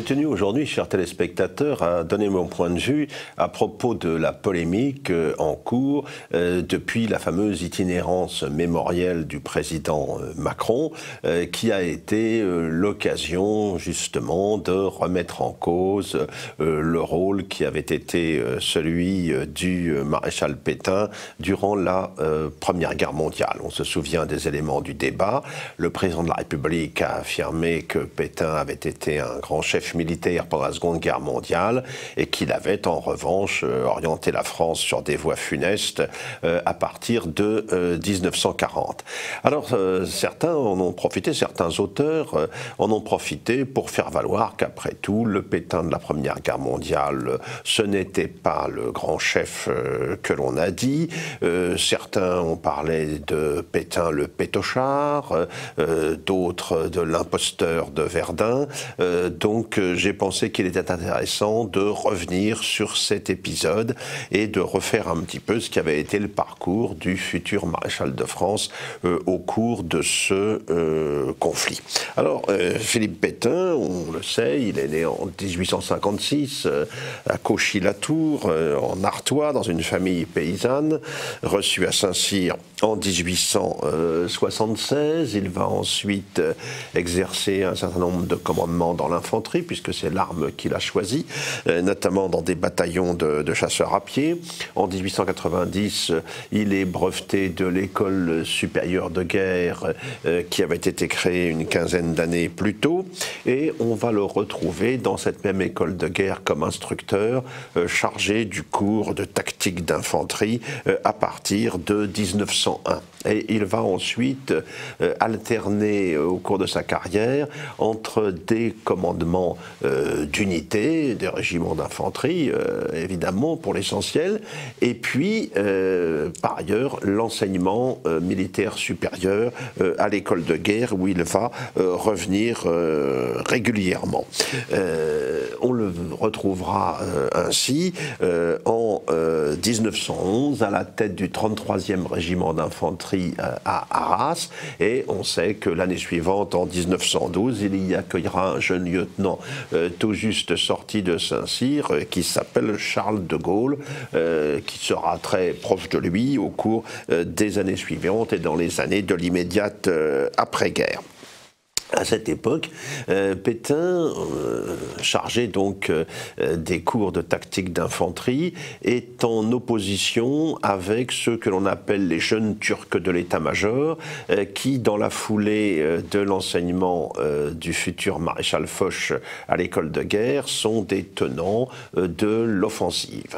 J'ai tenu aujourd'hui, chers téléspectateurs, à donner mon point de vue à propos de la polémique en cours depuis la fameuse itinérance mémorielle du président Macron, qui a été l'occasion justement de remettre en cause le rôle qui avait été celui du maréchal Pétain durant la Première Guerre mondiale. On se souvient des éléments du débat. Le président de la République a affirmé que Pétain avait été un grand chef militaire pendant la Seconde Guerre mondiale et qu'il avait en revanche orienté la France sur des voies funestes à partir de 1940. Alors certains en ont profité, certains auteurs en ont profité pour faire valoir qu'après tout, le Pétain de la Première Guerre mondiale, ce n'était pas le grand chef que l'on a dit. Certains ont parlé de Pétain le pétochard, d'autres de l'imposteur de Verdun. Donc j'ai pensé qu'il était intéressant de revenir sur cet épisode et de refaire un petit peu ce qui avait été le parcours du futur maréchal de France au cours de ce conflit. Alors Philippe Pétain, on le sait, il est né en 1856 à Cauchy-la-Tour, en Artois, dans une famille paysanne, reçu à Saint-Cyr en 1876. Il va ensuite exercer un certain nombre de commandements dans l'infanterie, puisque c'est l'arme qu'il a choisie, notamment dans des bataillons de chasseurs à pied. En 1890, il est breveté de l'école supérieure de guerre qui avait été créée une quinzaine d'années plus tôt, et on va le retrouver dans cette même école de guerre comme instructeur chargé du cours de tactique d'infanterie à partir de 1901. Et il va ensuite alterner au cours de sa carrière entre des commandements d'unités, des régiments d'infanterie, évidemment pour l'essentiel, et puis par ailleurs l'enseignement militaire supérieur à l'école de guerre où il va revenir régulièrement. On le retrouvera ainsi en 1911 à la tête du 33e régiment d'infanterie à Arras, et on sait que l'année suivante, en 1912, il y accueillera un jeune lieutenant tout juste sorti de Saint-Cyr qui s'appelle Charles de Gaulle, qui sera très proche de lui au cours des années suivantes et dans les années de l'immédiate après-guerre. À cette époque, Pétain, chargé donc des cours de tactique d'infanterie, est en opposition avec ceux que l'on appelle les jeunes Turcs de l'état-major, qui, dans la foulée de l'enseignement du futur maréchal Foch à l'école de guerre, sont des tenants de l'offensive.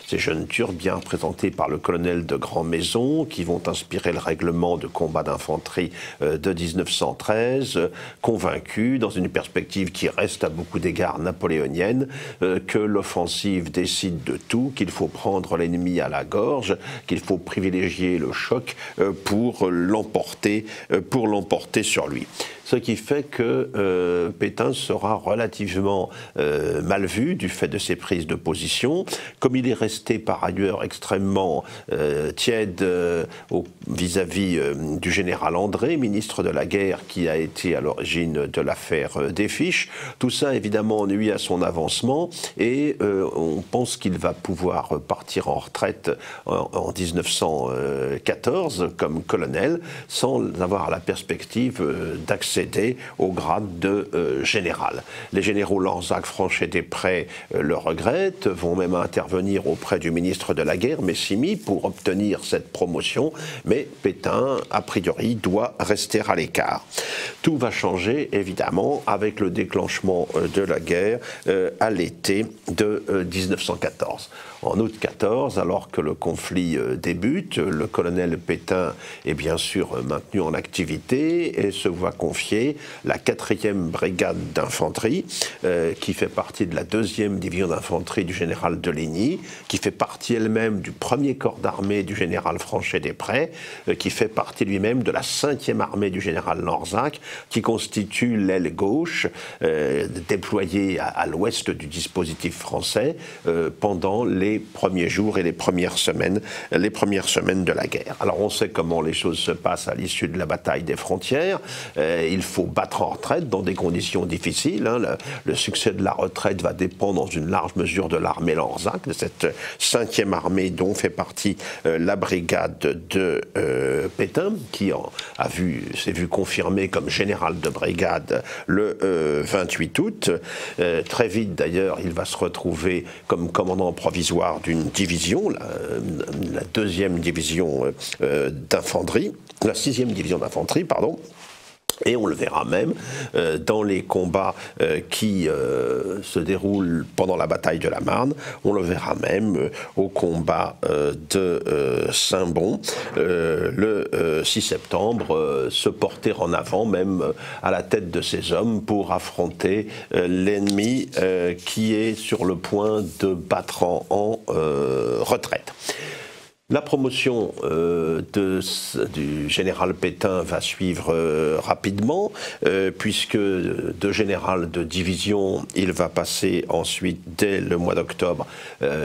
Ces jeunes Turcs, bien représentés par le colonel de Grandmaison, qui vont inspirer le règlement de combat d'infanterie de 1913, convaincu, dans une perspective qui reste à beaucoup d'égards napoléonienne, que l'offensive décide de tout, qu'il faut prendre l'ennemi à la gorge, qu'il faut privilégier le choc pour l'emporter sur lui. Ce qui fait que Pétain sera relativement mal vu du fait de ses prises de position. Comme il est resté par ailleurs extrêmement tiède vis-à-vis du général André, ministre de la guerre, qui a été à l'origine de l'affaire des fiches, tout ça évidemment nuit à son avancement, et on pense qu'il va pouvoir partir en retraite en 1914 comme colonel sans avoir la perspective d'accéder au grade de général. Les généraux Lanzac, Franchet, Desprez le regrettent, vont même intervenir auprès du ministre de la guerre, Messimy, pour obtenir cette promotion, mais Pétain, a priori, doit rester à l'écart. Tout va changer, évidemment, avec le déclenchement de la guerre à l'été de 1914. En août 14, alors que le conflit débute, le colonel Pétain est bien sûr maintenu en activité et se voit confier la 4e brigade d'infanterie, qui fait partie de la 2e division d'infanterie du général Deligny, qui fait partie elle-même du 1er corps d'armée du général Franchet Desprez, qui fait partie lui-même de la 5e armée du général Lanzac, qui constitue l'aile gauche déployée à l'ouest du dispositif français pendant les premiers jours et les premières semaines de la guerre. Alors on sait comment les choses se passent à l'issue de la bataille des frontières. Il faut battre en retraite dans des conditions difficiles. Hein. Le succès de la retraite va dépendre dans une large mesure de l'armée Lanzac, de cette 5e armée dont fait partie la brigade de Pétain, qui s'est vu confirmé comme général de brigade le 28 août. Très vite d'ailleurs, il va se retrouver comme commandant provisoire d'une division, la 2e division d'infanterie, la 6e division d'infanterie, pardon. Et on le verra même dans les combats qui se déroulent pendant la bataille de la Marne. On le verra même au combat de Saint-Bon, le 6 septembre, se porter en avant, même à la tête de ses hommes, pour affronter l'ennemi qui est sur le point de battre en retraite. La promotion du général Pétain va suivre rapidement, puisque de général de division, il va passer ensuite, dès le mois d'octobre,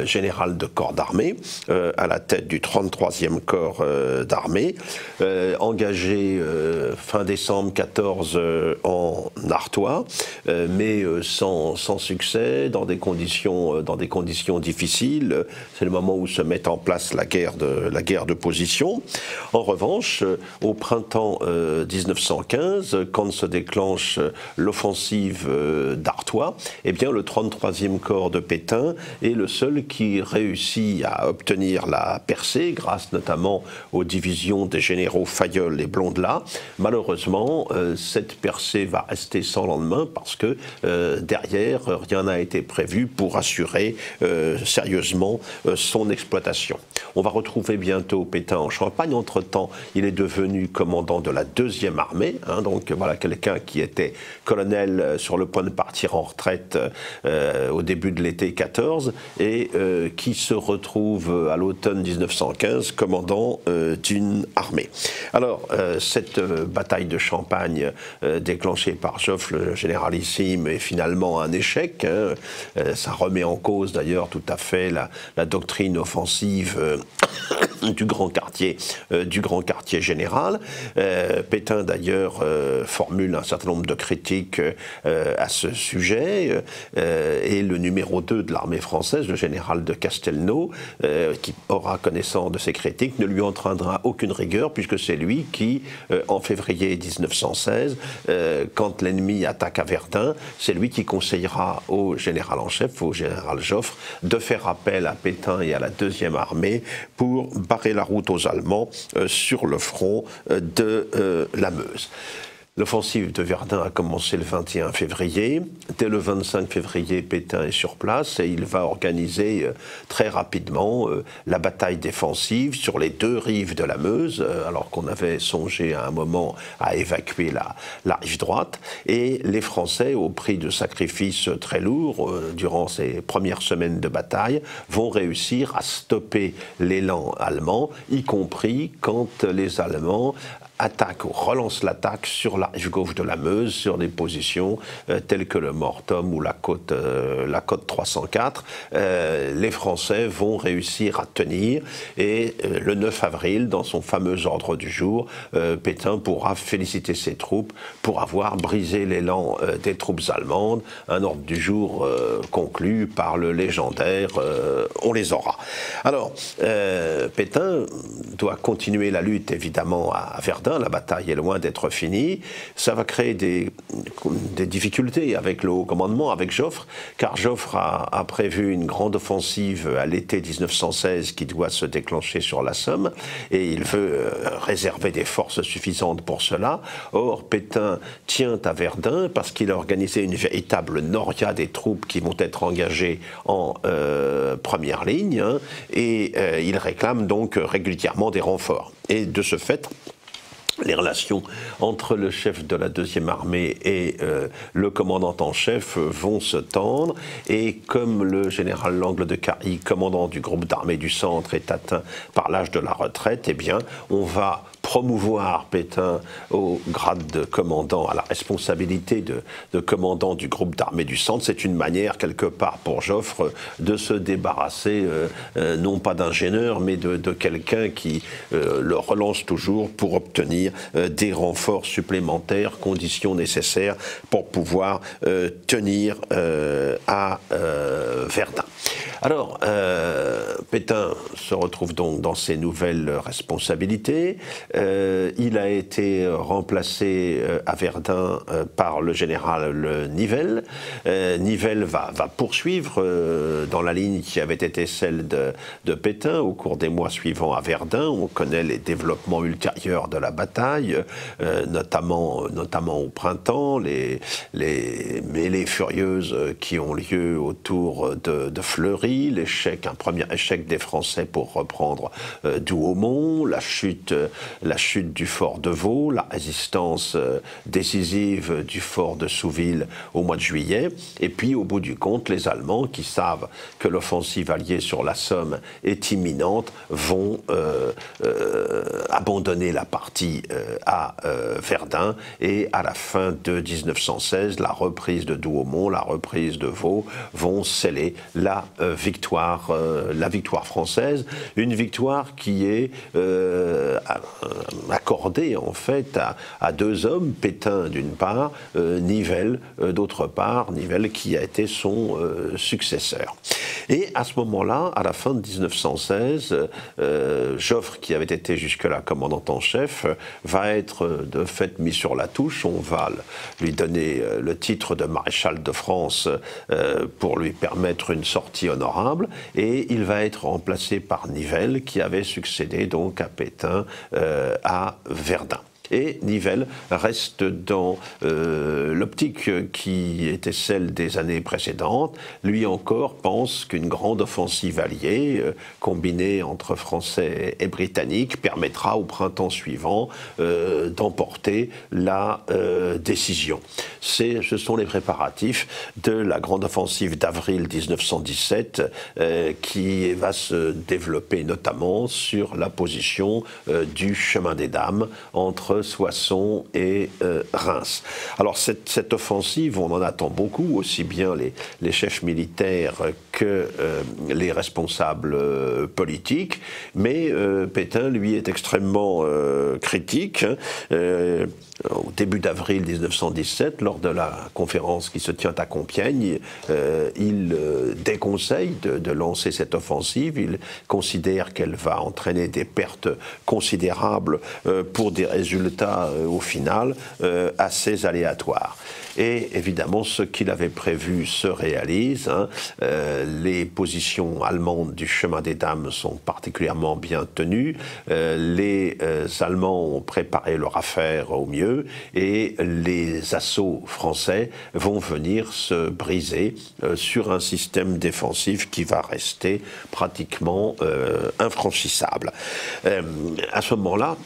général de corps d'armée, à la tête du 33e corps d'armée, engagé fin décembre 14 en Artois, mais sans succès, dans des conditions difficiles. C'est le moment où se met en place la guerre de position. En revanche, au printemps 1915, quand se déclenche l'offensive d'Artois, eh bien le 33e corps de Pétain est le seul qui réussit à obtenir la percée, grâce notamment aux divisions des généraux Fayolle et Blondelat. Malheureusement, cette percée va rester sans lendemain parce que derrière, rien n'a été prévu pour assurer sérieusement son exploitation. On va retrouver bientôt Pétain en Champagne. Entre-temps, il est devenu commandant de la 2e armée. Hein, donc voilà quelqu'un qui était colonel sur le point de partir en retraite au début de l'été 14 et qui se retrouve à l'automne 1915 commandant d'une armée. Alors, cette bataille de Champagne déclenchée par Joffre, le généralissime, est finalement un échec. Hein. Ça remet en cause d'ailleurs tout à fait la doctrine offensive du grand quartier général. Pétain d'ailleurs formule un certain nombre de critiques à ce sujet, et le numéro 2 de l'armée française, le général de Castelnau, qui aura connaissance de ces critiques, ne lui entraînera aucune rigueur, puisque c'est lui qui, en février 1916, quand l'ennemi attaque à Verdun, c'est lui qui conseillera au général en chef, au général Joffre, de faire appel à Pétain et à la 2e armée pour barrer la route aux Allemands sur le front de la Meuse. L'offensive de Verdun a commencé le 21 février. Dès le 25 février, Pétain est sur place et il va organiser très rapidement la bataille défensive sur les 2 rives de la Meuse, alors qu'on avait songé à un moment à évacuer la rive droite. Et les Français, au prix de sacrifices très lourds, durant ces premières semaines de bataille, vont réussir à stopper l'élan allemand, y compris quand les Allemands relance l'attaque sur la rive gauche de la Meuse, sur des positions telles que le Mortum ou la côte 304. Les Français vont réussir à tenir et le 9 avril, dans son fameux ordre du jour, Pétain pourra féliciter ses troupes pour avoir brisé l'élan des troupes allemandes, un ordre du jour conclu par le légendaire « On les aura ». Alors, Pétain doit continuer la lutte évidemment à Verdun. La bataille est loin d'être finie. Ça va créer des difficultés avec le haut commandement, avec Joffre, car Joffre a prévu une grande offensive à l'été 1916 qui doit se déclencher sur la Somme, et il veut réserver des forces suffisantes pour cela. Or, Pétain tient à Verdun parce qu'il a organisé une véritable noria des troupes qui vont être engagées en première ligne, hein, et il réclame donc régulièrement des renforts. Et de ce fait, les relations entre le chef de la 2e armée et le commandant en chef vont se tendre, et comme le général Langle de Cailly, commandant du groupe d'armées du centre, est atteint par l'âge de la retraite, eh bien, on va promouvoir Pétain au grade de commandant, à la responsabilité de commandant du groupe d'armée du Centre. C'est une manière, quelque part, pour Joffre, de se débarrasser, non pas d'un gêneur, mais de quelqu'un qui le relance toujours pour obtenir des renforts supplémentaires, conditions nécessaires pour pouvoir tenir à Verdun. Alors, Pétain se retrouve donc dans ses nouvelles responsabilités. Il a été remplacé à Verdun par le général Nivelle. Nivelle va poursuivre dans la ligne qui avait été celle de Pétain au cours des mois suivants à Verdun. On connaît les développements ultérieurs de la bataille, notamment au printemps, les mêlées furieuses qui ont lieu autour de Fleury, un premier échec des Français pour reprendre Douaumont, la chute du fort de Vaux, la résistance décisive du fort de Souville au mois de juillet, et puis au bout du compte, les Allemands qui savent que l'offensive alliée sur la Somme est imminente vont abandonner la partie à Verdun, et à la fin de 1916, la reprise de Douaumont, la reprise de Vaux vont sceller la victoire française, une victoire qui est accordée en fait à deux hommes, Pétain d'une part, Nivelle d'autre part, Nivelle qui a été son successeur. Et à ce moment-là, à la fin de 1916, Joffre, qui avait été jusque-là commandant en chef, va être de fait mis sur la touche. On va lui donner le titre de maréchal de France pour lui permettre une sortie honorable, et il va être remplacé par Nivelle, qui avait succédé donc à Pétain à Verdun. Et Nivelle reste dans l'optique qui était celle des années précédentes. Lui encore pense qu'une grande offensive alliée, combinée entre Français et Britanniques, permettra au printemps suivant d'emporter la décision. Ce sont les préparatifs de la grande offensive d'avril 1917 qui va se développer notamment sur la position du chemin des Dames entre Soissons et Reims. Alors cette offensive, on en attend beaucoup, aussi bien les chefs militaires que les responsables politiques, mais Pétain, lui, est extrêmement critique. Au début d'avril 1917, lors de la conférence qui se tient à Compiègne, il déconseille de lancer cette offensive. Il considère qu'elle va entraîner des pertes considérables pour des résultats au final assez aléatoires. Et évidemment, ce qu'il avait prévu se réalise. Les positions allemandes du chemin des Dames sont particulièrement bien tenues. Les Allemands ont préparé leur affaire au mieux, et les assauts français vont venir se briser sur un système défensif qui va rester pratiquement infranchissable. À ce moment-là,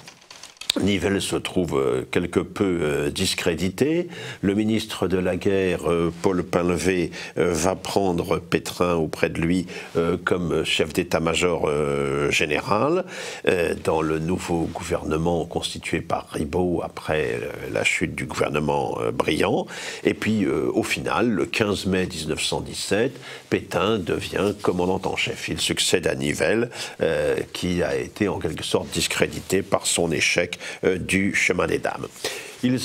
Nivelle se trouve quelque peu discrédité. Le ministre de la Guerre, Paul Painlevé, va prendre Pétain auprès de lui comme chef d'état-major général dans le nouveau gouvernement constitué par Ribaut après la chute du gouvernement Briand. Et puis, au final, le 15 mai 1917, Pétain devient commandant en chef. Il succède à Nivelle, qui a été en quelque sorte discrédité par son échec du chemin des Dames. Il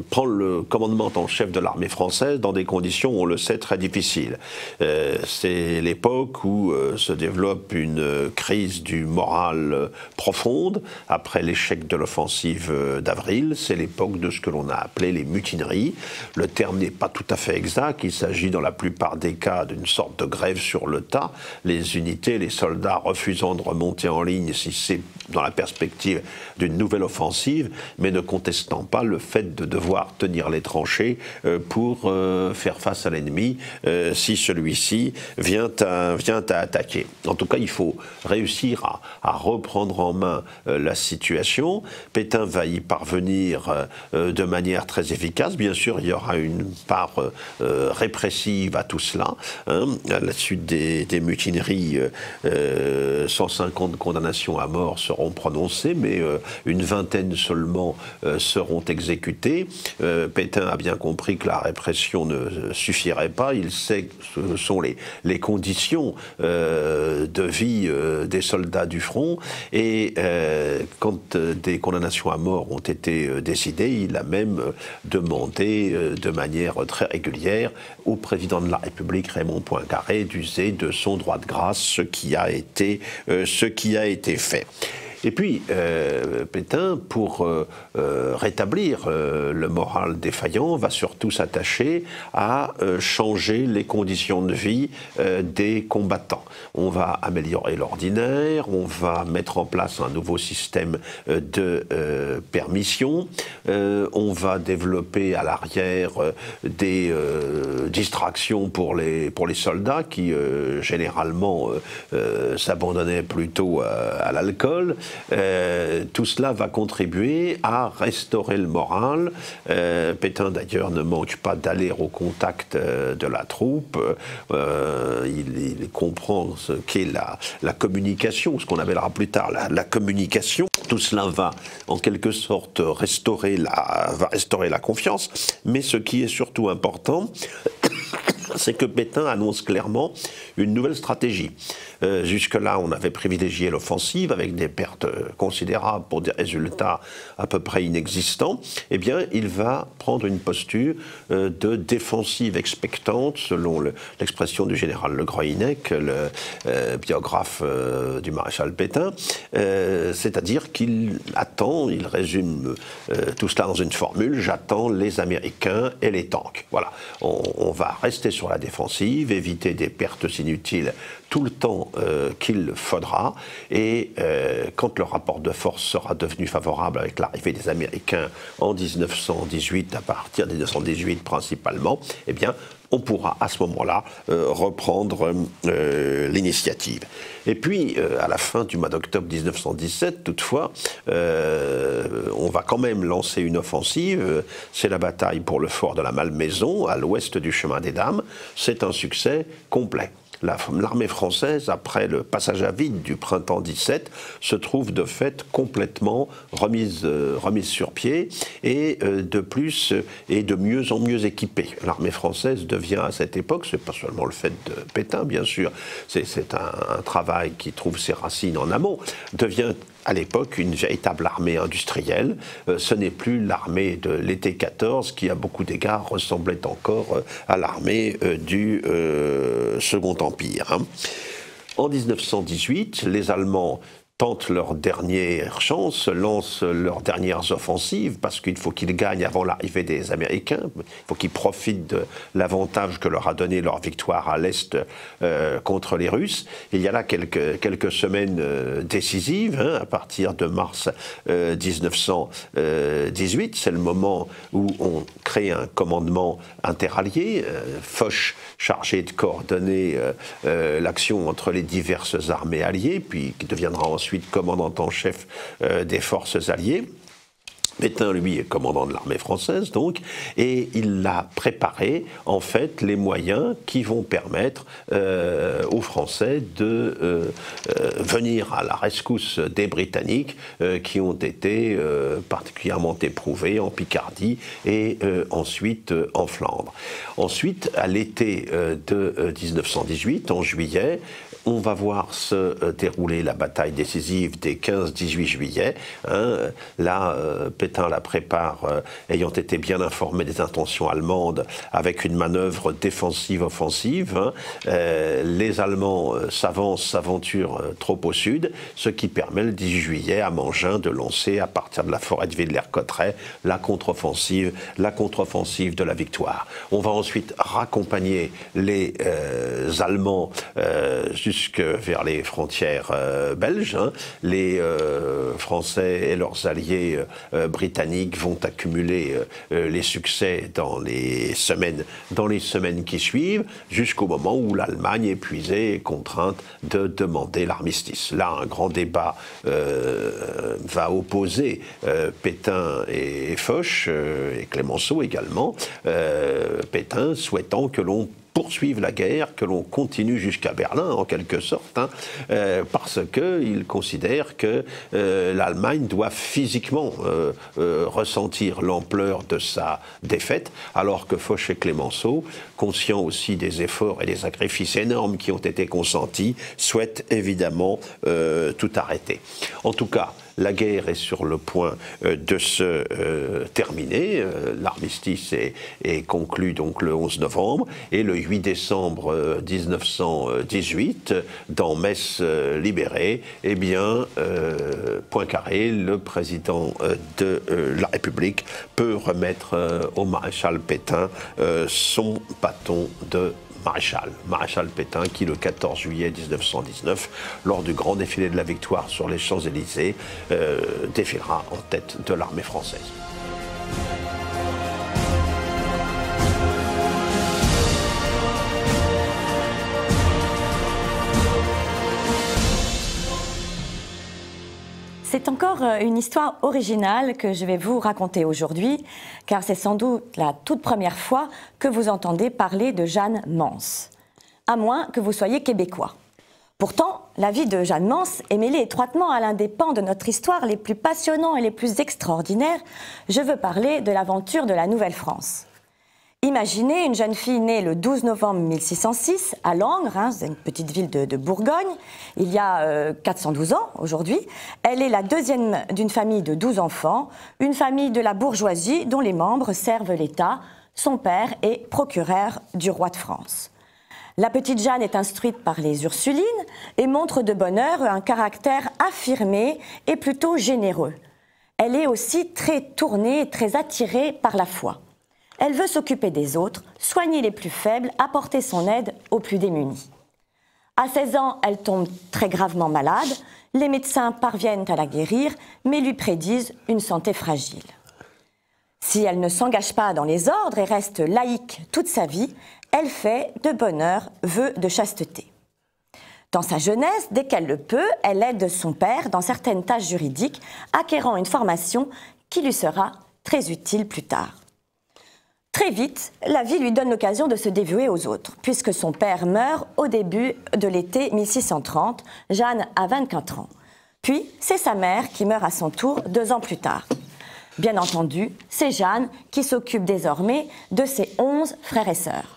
prend le commandement en chef de l'armée française dans des conditions, on le sait, très difficiles. C'est l'époque où se développe une crise du moral profonde après l'échec de l'offensive d'avril. C'est l'époque de ce que l'on a appelé les mutineries. Le terme n'est pas tout à fait exact. Il s'agit dans la plupart des cas d'une sorte de grève sur le tas. Les unités, les soldats refusant de remonter en ligne si c'est dans la perspective d'une nouvelle offensive, mais ne contestant pas le le fait de devoir tenir les tranchées pour faire face à l'ennemi si celui-ci vient à attaquer. En tout cas, il faut réussir à reprendre en main la situation. Pétain va y parvenir de manière très efficace. Bien sûr, il y aura une part répressive à tout cela. À la suite des mutineries, 150 condamnations à mort seront prononcées, mais une vingtaine seulement seront exécutées. Pétain a bien compris que la répression ne suffirait pas. Il sait que ce sont les conditions de vie des soldats du front. Et quand des condamnations à mort ont été décidées, il a même demandé de manière très régulière au président de la République, Raymond Poincaré, d'user de son droit de grâce, ce qui a été fait. Et puis, Pétain, pour rétablir le moral défaillant, va surtout s'attacher à changer les conditions de vie des combattants. On va améliorer l'ordinaire, on va mettre en place un nouveau système de permission, on va développer à l'arrière des distractions pour les soldats qui, généralement, s'abandonnaient plutôt à l'alcool. Tout cela va contribuer à restaurer le moral. Pétain, d'ailleurs, ne manque pas d'aller au contact de la troupe. Il comprend ce qu'est la communication, ce qu'on appellera plus tard la communication. Tout cela va, en quelque sorte, restaurer la confiance. Mais ce qui est surtout important, c'est que Pétain annonce clairement une nouvelle stratégie. Jusque-là, on avait privilégié l'offensive avec des pertes considérables pour des résultats à peu près inexistants. Eh bien, il va prendre une posture de défensive expectante, selon l'expression du général Le Groïnec, le biographe du maréchal Pétain. C'est-à-dire qu'il attend, il résume tout cela dans une formule: j'attends les Américains et les tanks. Voilà, on va rester sur la défensive, éviter des pertes inutiles tout le temps qu'il faudra, et quand le rapport de force sera devenu favorable avec l'arrivée des Américains en 1918, à partir de 1918 principalement, eh bien, on pourra à ce moment-là reprendre l'initiative. Et puis, à la fin du mois d'octobre 1917, toutefois, on va quand même lancer une offensive. C'est la bataille pour le fort de la Malmaison, à l'ouest du chemin des Dames. C'est un succès complet. L'armée française, après le passage à vide du printemps 17, se trouve de fait complètement remise sur pied, et de plus et de mieux en mieux équipée. L'armée française devient à cette époque, c'est pas seulement le fait de Pétain bien sûr, c'est un travail qui trouve ses racines en amont, devient à l'époque une véritable armée industrielle. Ce n'est plus l'armée de l'été 14 qui, à beaucoup d'égards, ressemblait encore à l'armée du Second Empire. En 1918, les Allemands tentent leur dernière chance, lancent leurs dernières offensives, parce qu'il faut qu'ils gagnent avant l'arrivée des Américains. Il faut qu'ils profitent de l'avantage que leur a donné leur victoire à l'Est contre les Russes. Il y a là quelques semaines décisives, à partir de mars 1918. C'est le moment où on crée un commandement interallié, Foch chargé de coordonner l'action entre les diverses armées alliées, puis qui deviendra ensuite commandant en chef des forces alliées. Pétain, lui, est commandant de l'armée française, donc, et il a préparé, en fait, les moyens qui vont permettre aux Français de venir à la rescousse des Britanniques qui ont été particulièrement éprouvés en Picardie et ensuite en Flandre. Ensuite, à l'été de 1918, en juillet, on va voir se dérouler la bataille décisive des 15-18 juillet. Là, Pétain la prépare, ayant été bien informé des intentions allemandes, avec une manœuvre défensive-offensive. Les Allemands s'aventurent trop au sud, ce qui permet le 18 juillet à Mangin de lancer, à partir de la forêt de Villers-Cotterêts, la contre-offensive de la victoire. On va ensuite raccompagner les Allemands jusqu'à jusque vers les frontières belges. Hein. Les Français et leurs alliés britanniques vont accumuler les succès dans les semaines qui suivent, jusqu'au moment où l'Allemagne, épuisée, est contrainte de demander l'armistice. Là, un grand débat va opposer Pétain et Foch, et Clémenceau également. Pétain souhaitant que l'on poursuive la guerre, que l'on continue jusqu'à Berlin, en quelque sorte, hein, parce qu'il considère que l'Allemagne doit physiquement ressentir l'ampleur de sa défaite, alors que Foch et Clémenceau, conscients aussi des efforts et des sacrifices énormes qui ont été consentis, souhaitent évidemment tout arrêter. En tout cas, la guerre est sur le point de se terminer. L'armistice est conclu donc le 11 novembre et le 8 décembre 1918, dans Metz libérée, eh bien, Poincaré, le président de la République, peut remettre au maréchal Pétain son bâton de maréchal Pétain, qui le 14 juillet 1919, lors du grand défilé de la victoire sur les Champs-Élysées, défilera en tête de l'armée française. C'est encore une histoire originale que je vais vous raconter aujourd'hui, car c'est sans doute la toute première fois que vous entendez parler de Jeanne Mance, à moins que vous soyez québécois. Pourtant, la vie de Jeanne Mance est mêlée étroitement à l'un des pans de notre histoire les plus passionnants et les plus extraordinaires. Je veux parler de l'aventure de la Nouvelle-France. Imaginez une jeune fille née le 12 novembre 1606 à Langres, hein, c'est une petite ville de Bourgogne, il y a 412 ans aujourd'hui. Elle est la deuxième d'une famille de 12 enfants, une famille de la bourgeoisie dont les membres servent l'État. Son père est procureur du roi de France. La petite Jeanne est instruite par les Ursulines et montre de bonne heure un caractère affirmé et plutôt généreux. Elle est aussi très tournée et très attirée par la foi. Elle veut s'occuper des autres, soigner les plus faibles, apporter son aide aux plus démunis. À 16 ans, elle tombe très gravement malade. Les médecins parviennent à la guérir, mais lui prédisent une santé fragile. Si elle ne s'engage pas dans les ordres et reste laïque toute sa vie, elle fait de bonne heure vœu de chasteté. Dans sa jeunesse, dès qu'elle le peut, elle aide son père dans certaines tâches juridiques, acquérant une formation qui lui sera très utile plus tard. Très vite, la vie lui donne l'occasion de se dévouer aux autres, puisque son père meurt au début de l'été 1630, Jeanne a 24 ans. Puis, c'est sa mère qui meurt à son tour 2 ans plus tard. Bien entendu, c'est Jeanne qui s'occupe désormais de ses 11 frères et sœurs.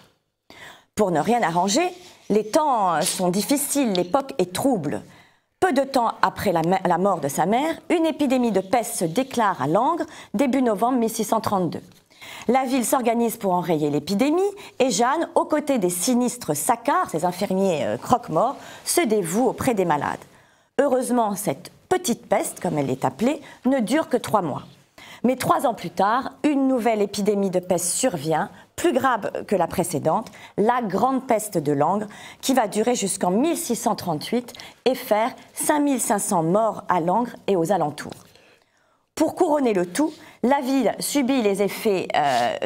Pour ne rien arranger, les temps sont difficiles, l'époque est trouble. Peu de temps après la mort de sa mère, une épidémie de peste se déclare à Langres, début novembre 1632. La ville s'organise pour enrayer l'épidémie et Jeanne, aux côtés des sinistres saccards, ces infirmiers croque-morts, se dévoue auprès des malades. Heureusement, cette petite peste, comme elle est appelée, ne dure que 3 mois. Mais 3 ans plus tard, une nouvelle épidémie de peste survient, plus grave que la précédente, la grande peste de Langres, qui va durer jusqu'en 1638 et faire 5500 morts à Langres et aux alentours. Pour couronner le tout, la ville subit les effets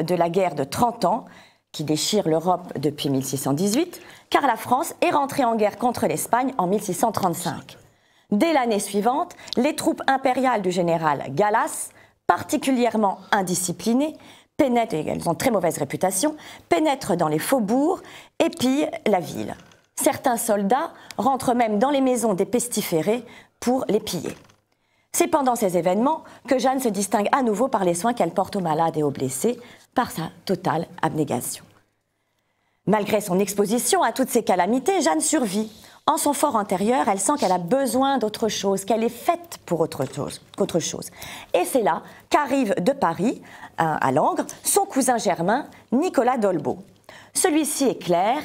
de la guerre de 30 ans, qui déchire l'Europe depuis 1618, car la France est rentrée en guerre contre l'Espagne en 1635. Dès l'année suivante, les troupes impériales du général Gallas, particulièrement indisciplinées, elles ont très mauvaise réputation, pénètrent dans les faubourgs et pillent la ville. Certains soldats rentrent même dans les maisons des pestiférés pour les piller. C'est pendant ces événements que Jeanne se distingue à nouveau par les soins qu'elle porte aux malades et aux blessés, par sa totale abnégation. Malgré son exposition à toutes ces calamités, Jeanne survit. En son fort intérieur, elle sent qu'elle a besoin d'autre chose, qu'elle est faite pour autre chose. Et c'est là qu'arrive de Paris, à Langres, son cousin germain, Nicolas d'Olbeau. Celui-ci est clerc,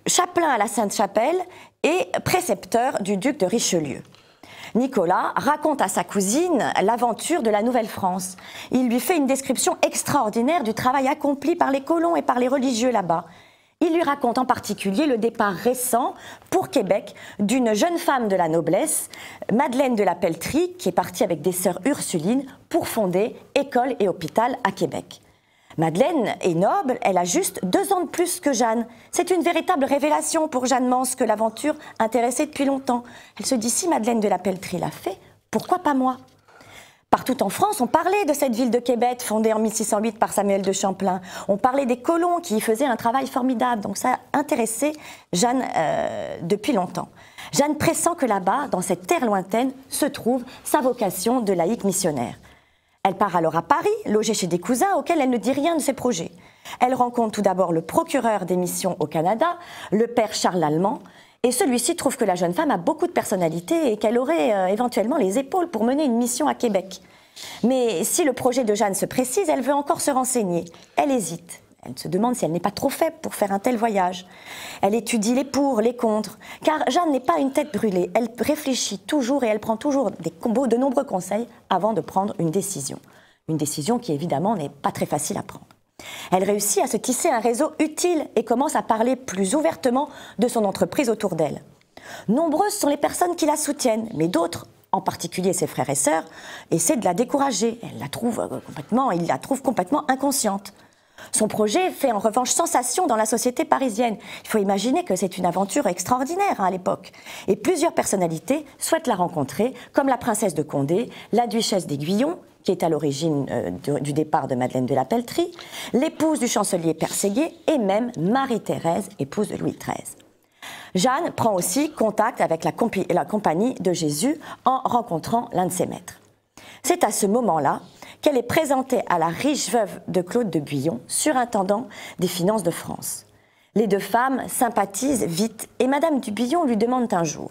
chapelain à la Sainte-Chapelle et précepteur du duc de Richelieu. Nicolas raconte à sa cousine l'aventure de la Nouvelle-France. Il lui fait une description extraordinaire du travail accompli par les colons et par les religieux là-bas. Il lui raconte en particulier le départ récent pour Québec d'une jeune femme de la noblesse, Madeleine de la Peltrie, qui est partie avec des sœurs Ursulines pour fonder école et hôpital à Québec. Madeleine est noble, elle a juste 2 ans de plus que Jeanne. C'est une véritable révélation pour Jeanne Mance que l'aventure intéressait depuis longtemps. Elle se dit, si Madeleine de la Peltrie l'a fait, pourquoi pas moi ? Partout en France, on parlait de cette ville de Québec, fondée en 1608 par Samuel de Champlain. On parlait des colons qui y faisaient un travail formidable. Donc ça intéressait Jeanne depuis longtemps. Jeanne pressent que là-bas, dans cette terre lointaine, se trouve sa vocation de laïque missionnaire. Elle part alors à Paris, logée chez des cousins auxquels elle ne dit rien de ses projets. Elle rencontre tout d'abord le procureur des missions au Canada, le père Charles Lallemand, et celui-ci trouve que la jeune femme a beaucoup de personnalité et qu'elle aurait éventuellement les épaules pour mener une mission à Québec. Mais si le projet de Jeanne se précise, elle veut encore se renseigner. Elle hésite. Elle se demande si elle n'est pas trop faible pour faire un tel voyage. Elle étudie les pour, les contre, car Jeanne n'est pas une tête brûlée. Elle réfléchit toujours et elle prend toujours de nombreux conseils avant de prendre une décision. Une décision qui, évidemment, n'est pas très facile à prendre. Elle réussit à se tisser un réseau utile et commence à parler plus ouvertement de son entreprise autour d'elle. Nombreuses sont les personnes qui la soutiennent, mais d'autres, en particulier ses frères et sœurs, essaient de la décourager. Ils la trouvent complètement inconsciente. Son projet fait en revanche sensation dans la société parisienne. Il faut imaginer que c'est une aventure extraordinaire à l'époque. Et plusieurs personnalités souhaitent la rencontrer, comme la princesse de Condé, la duchesse d'Aiguillon, qui est à l'origine du départ de Madeleine de la Peltrie, l'épouse du chancelier Perséguier et même Marie-Thérèse, épouse de Louis XIII. Jeanne prend aussi contact avec la Compagnie de Jésus en rencontrant l'un de ses maîtres. C'est à ce moment-là qu'elle est présentée à la riche veuve de Claude de Buyon, surintendant des finances de France. Les 2 femmes sympathisent vite et Madame du Buyon lui demande un jour,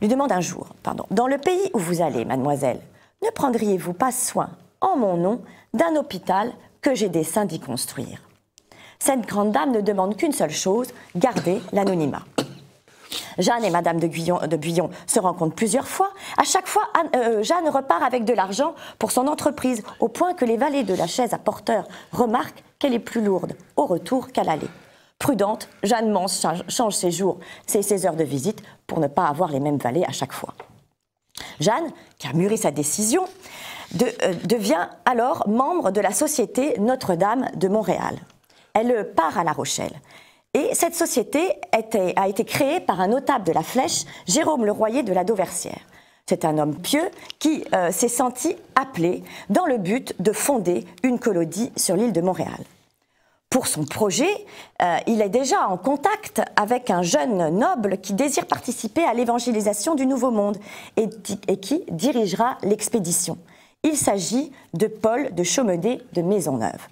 dans le pays où vous allez, mademoiselle, ne prendriez-vous pas soin, en mon nom, d'un hôpital que j'ai dessein d'y construire ? Cette grande dame ne demande qu'une seule chose, garder l'anonymat. Jeanne et Madame de Buyon se rencontrent plusieurs fois. À chaque fois, Jeanne repart avec de l'argent pour son entreprise, au point que les valets de la chaise à porteur remarquent qu'elle est plus lourde au retour qu'à l'aller. Prudente, Jeanne Mance change ses heures de visite pour ne pas avoir les mêmes valets à chaque fois. Jeanne, qui a mûri sa décision, devient alors membre de la Société Notre-Dame de Montréal. Elle part à La Rochelle. Et cette société a été créée par un notable de la Flèche, Jérôme Le Royer de la Dauversière. C'est un homme pieux qui s'est senti appelé dans le but de fonder une colonie sur l'île de Montréal. Pour son projet, il est déjà en contact avec un jeune noble qui désire participer à l'évangélisation du Nouveau Monde et qui dirigera l'expédition. Il s'agit de Paul de Chaumedet de Maisonneuve.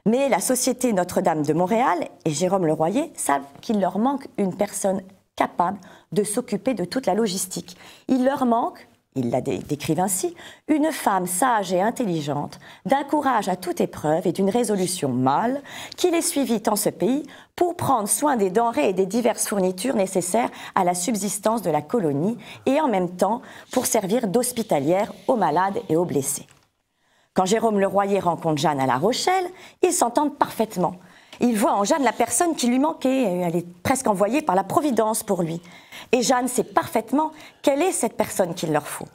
Mais la Société Notre-Dame de Montréal et Jérôme Le Royer savent qu'il leur manque une personne capable de s'occuper de toute la logistique. Il leur manque, ils la décrivent ainsi, une femme sage et intelligente, d'un courage à toute épreuve et d'une résolution mâle, qui les suivit en ce pays pour prendre soin des denrées et des diverses fournitures nécessaires à la subsistance de la colonie et en même temps pour servir d'hospitalière aux malades et aux blessés. Quand Jérôme Le Royer rencontre Jeanne à La Rochelle, ils s'entendent parfaitement. Il voit en Jeanne la personne qui lui manquait, elle est presque envoyée par la Providence pour lui. Et Jeanne sait parfaitement quelle est cette personne qu'il leur faut.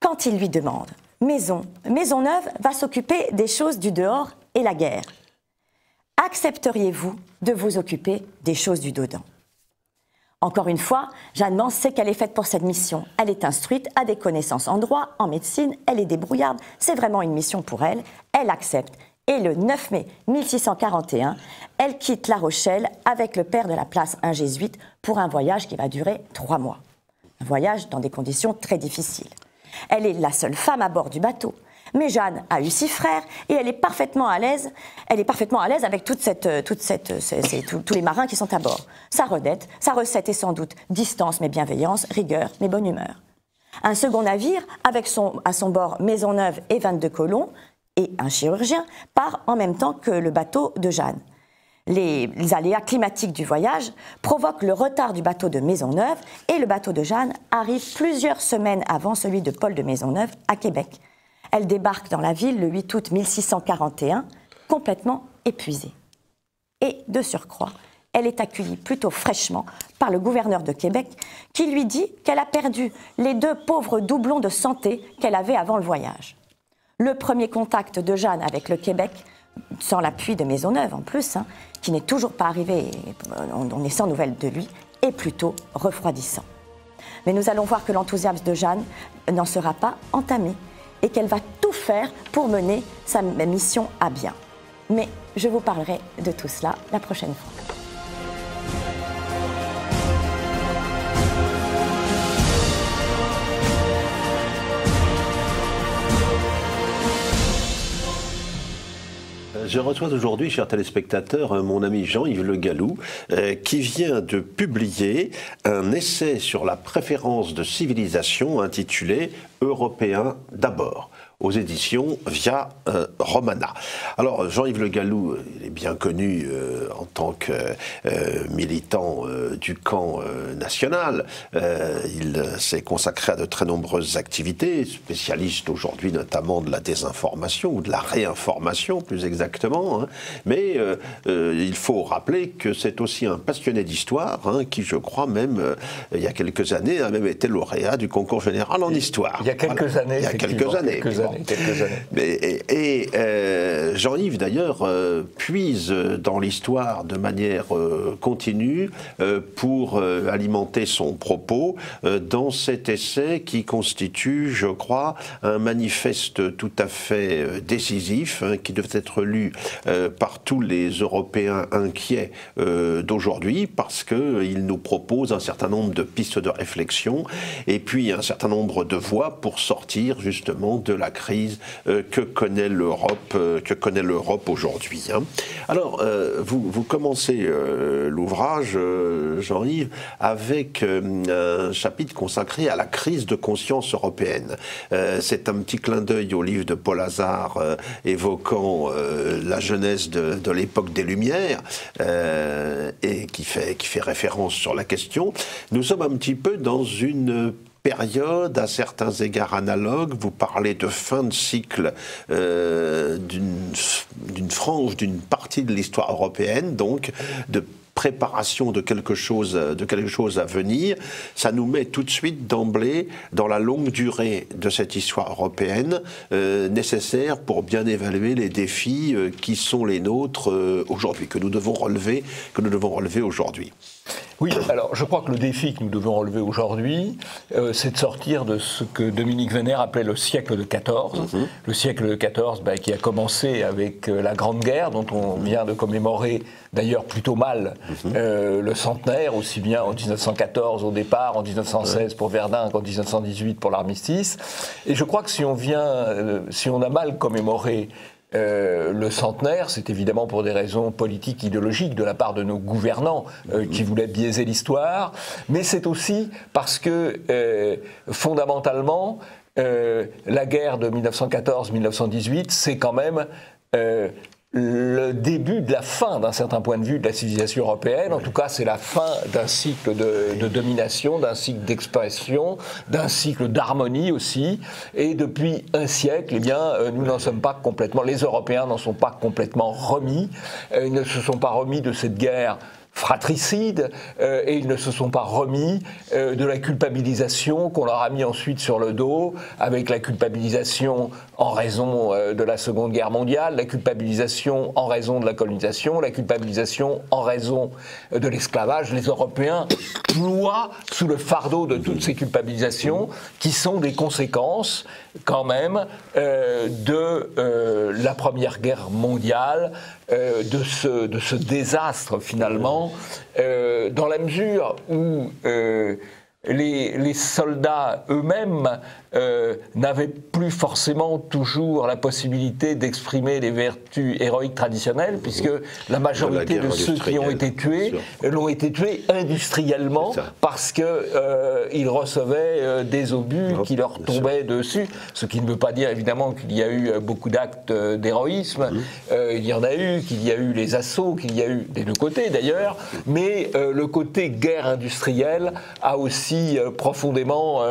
Quand il lui demande « Maisonneuve va s'occuper des choses du dehors et la guerre. Accepteriez-vous de vous occuper des choses du dedans ?» Encore une fois, Jeanne Mance sait qu'elle est faite pour cette mission. Elle est instruite, a des connaissances en droit, en médecine, elle est débrouillarde. C'est vraiment une mission pour elle. Elle accepte. Et le 9 mai 1641, elle quitte La Rochelle avec le père de la place, un jésuite, pour un voyage qui va durer 3 mois. Un voyage dans des conditions très difficiles. Elle est la seule femme à bord du bateau. Mais Jeanne a eu 6 frères et elle est parfaitement à l'aise. Elle est parfaitement à l'aise avec tous les marins qui sont à bord. Sa recette est sans doute distance mais bienveillance, rigueur mais bonne humeur. Un second navire avec à son bord Maisonneuve et 22 colons et un chirurgien part en même temps que le bateau de Jeanne. Les aléas climatiques du voyage provoquent le retard du bateau de Maisonneuve et le bateau de Jeanne arrive plusieurs semaines avant celui de Paul de Maisonneuve à Québec. Elle débarque dans la ville le 8 août 1641, complètement épuisée. Et de surcroît, elle est accueillie plutôt fraîchement par le gouverneur de Québec qui lui dit qu'elle a perdu les 2 pauvres doublons de santé qu'elle avait avant le voyage. Le premier contact de Jeanne avec le Québec, sans l'appui de Maisonneuve en plus, qui n'est toujours pas arrivé, on est sans nouvelles de lui, est plutôt refroidissant. Mais nous allons voir que l'enthousiasme de Jeanne n'en sera pas entamé et qu'elle va tout faire pour mener sa mission à bien. Mais je vous parlerai de tout cela la prochaine fois. Je reçois aujourd'hui, chers téléspectateurs, mon ami Jean-Yves Le Gallou, qui vient de publier un essai sur la préférence de civilisation intitulé « Européens d'abord ». Aux éditions Via Romana. Alors Jean-Yves Le Gallou, il est bien connu en tant que militant du camp national. Il s'est consacré à de très nombreuses activités, spécialiste aujourd'hui notamment de la désinformation ou de la réinformation plus exactement. Mais il faut rappeler que c'est aussi un passionné d'histoire qui, je crois même, il y a quelques années, a même été lauréat du concours général en histoire. Il y a quelques années. Il y a quelques années. Et Jean-Yves, d'ailleurs, puise dans l'histoire de manière continue pour alimenter son propos dans cet essai qui constitue, je crois, un manifeste tout à fait décisif qui devait être lu par tous les Européens inquiets d'aujourd'hui parce qu'il nous propose un certain nombre de pistes de réflexion et puis un certain nombre de voies pour sortir justement de la crise que connaît l'Europe aujourd'hui. Alors, vous commencez l'ouvrage, Jean-Yves, avec un chapitre consacré à la crise de conscience européenne. C'est un petit clin d'œil au livre de Paul Hazard évoquant la jeunesse de l'époque des Lumières et qui fait référence sur la question. Nous sommes un petit peu dans une période à certains égards analogues. Vous parlez de fin de cycle d'une frange, d'une partie de l'histoire européenne, donc de préparation de quelque chose à venir. Ça nous met tout de suite d'emblée dans la longue durée de cette histoire européenne nécessaire pour bien évaluer les défis qui sont les nôtres aujourd'hui, que nous devons relever aujourd'hui. Oui, alors je crois que le défi que nous devons relever aujourd'hui, c'est de sortir de ce que Dominique Vénère appelait le siècle de XIV. Le siècle de XIV qui a commencé avec la Grande Guerre, dont on vient de commémorer d'ailleurs plutôt mal le centenaire, aussi bien en 1914 au départ, en 1916 pour Verdun qu'en 1918 pour l'armistice. Et je crois que si on a mal commémoré le centenaire, c'est évidemment pour des raisons politiques, idéologiques de la part de nos gouvernants qui voulaient biaiser l'histoire, mais c'est aussi parce que fondamentalement la guerre de 1914-1918, c'est quand même le début de la fin, d'un certain point de vue, de la civilisation européenne. En tout cas, c'est la fin d'un cycle de domination, d'un cycle d'expression, d'un cycle d'harmonie aussi. Et depuis un siècle, eh bien, nous n'en sommes pas complètement, les Européens n'en sont pas complètement remis. Ils ne se sont pas remis de cette guerre fratricide et ils ne se sont pas remis de la culpabilisation qu'on leur a mis ensuite sur le dos, avec la culpabilisation en raison de la Seconde Guerre mondiale, la culpabilisation en raison de la colonisation, la culpabilisation en raison de l'esclavage. Les Européens ploient sous le fardeau de toutes ces culpabilisations qui sont des conséquences quand même de la Première Guerre mondiale, de ce désastre finalement, dans la mesure où les soldats eux-mêmes n'avaient plus forcément toujours la possibilité d'exprimer les vertus héroïques traditionnelles, puisque la majorité de ceux qui ont été tués l'ont été tués industriellement parce qu'ils recevaient des obus qui leur tombaient dessus, ce qui ne veut pas dire évidemment qu'il y a eu beaucoup d'actes d'héroïsme, il y en a eu, qu'il y a eu les assauts, qu'il y a eu des deux côtés d'ailleurs, mais le côté guerre industrielle a aussi profondément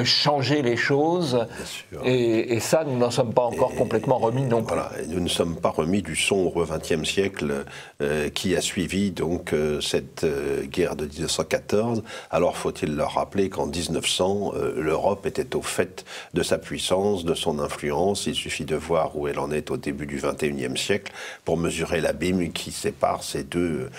changé gérer les choses. Et ça, nous n'en sommes pas encore complètement remis non plus. Voilà, et nous ne sommes pas remis du sombre XXe siècle qui a suivi donc cette guerre de 1914. Alors faut-il leur rappeler qu'en 1900, l'Europe était au fait de sa puissance, de son influence. Il suffit de voir où elle en est au début du XXIe siècle pour mesurer l'abîme qui sépare ces deux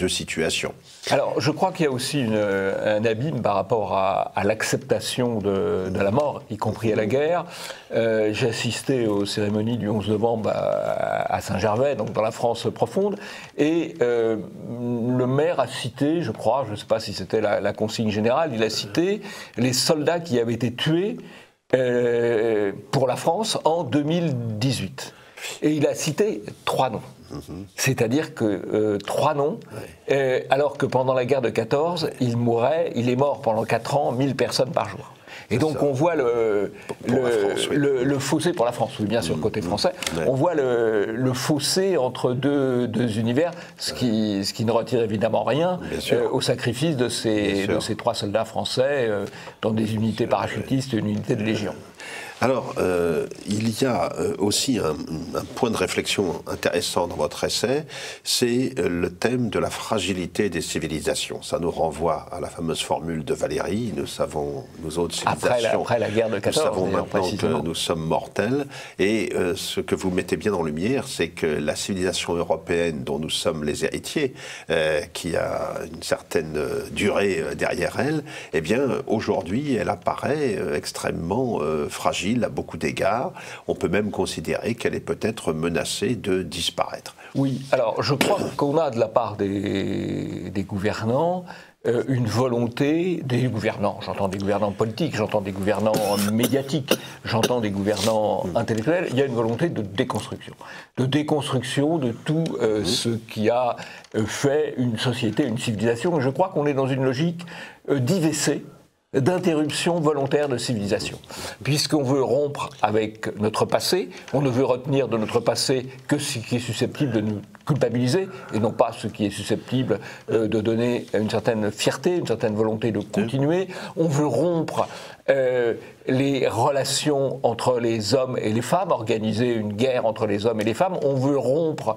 situations. Alors, je crois qu'il y a aussi un abîme par rapport à l'acceptation de la mort, y compris à la guerre. J'ai assisté aux cérémonies du 11 novembre à Saint-Gervais, donc dans la France profonde, et le maire a cité, je crois, je ne sais pas si c'était la consigne générale, il a cité les soldats qui avaient été tués pour la France en 2018. Et il a cité 3 noms. C'est-à-dire que 3 noms, alors que pendant la guerre de 14, il est mort pendant 4 ans, 1000 personnes par jour. Et donc on voit le fossé pour la France, oui, bien sûr, côté français. Ouais. On voit le fossé entre deux univers, ce qui ne retire évidemment rien au sacrifice de ces 3 soldats français dans des unités parachutistes et une unité de Légion. Alors, il y a aussi un point de réflexion intéressant dans votre essai, c'est le thème de la fragilité des civilisations. Ça nous renvoie à la fameuse formule de Valéry, nous savons, nous autres civilisations, après la guerre de 14, nous savons maintenant que nous sommes mortels, et ce que vous mettez bien en lumière, c'est que la civilisation européenne dont nous sommes les héritiers, qui a une certaine durée derrière elle, eh bien, aujourd'hui, elle apparaît extrêmement fragile à beaucoup d'égards. On peut même considérer qu'elle est peut-être menacée de disparaître. Oui, alors je crois qu'on a de la part des gouvernants une volonté, des gouvernants, j'entends des gouvernants politiques, j'entends des gouvernants médiatiques, j'entends des gouvernants intellectuels, il y a une volonté de déconstruction de tout ce qui a fait une société, une civilisation. Et je crois qu'on est dans une logique d'IVC, d'interruption volontaire de civilisation. Puisqu'on veut rompre avec notre passé, on ne veut retenir de notre passé que ce qui est susceptible de nous culpabiliser, et non pas ce qui est susceptible de donner une certaine fierté, une certaine volonté de continuer. On veut rompre les relations entre les hommes et les femmes, organiser une guerre entre les hommes et les femmes. On veut rompre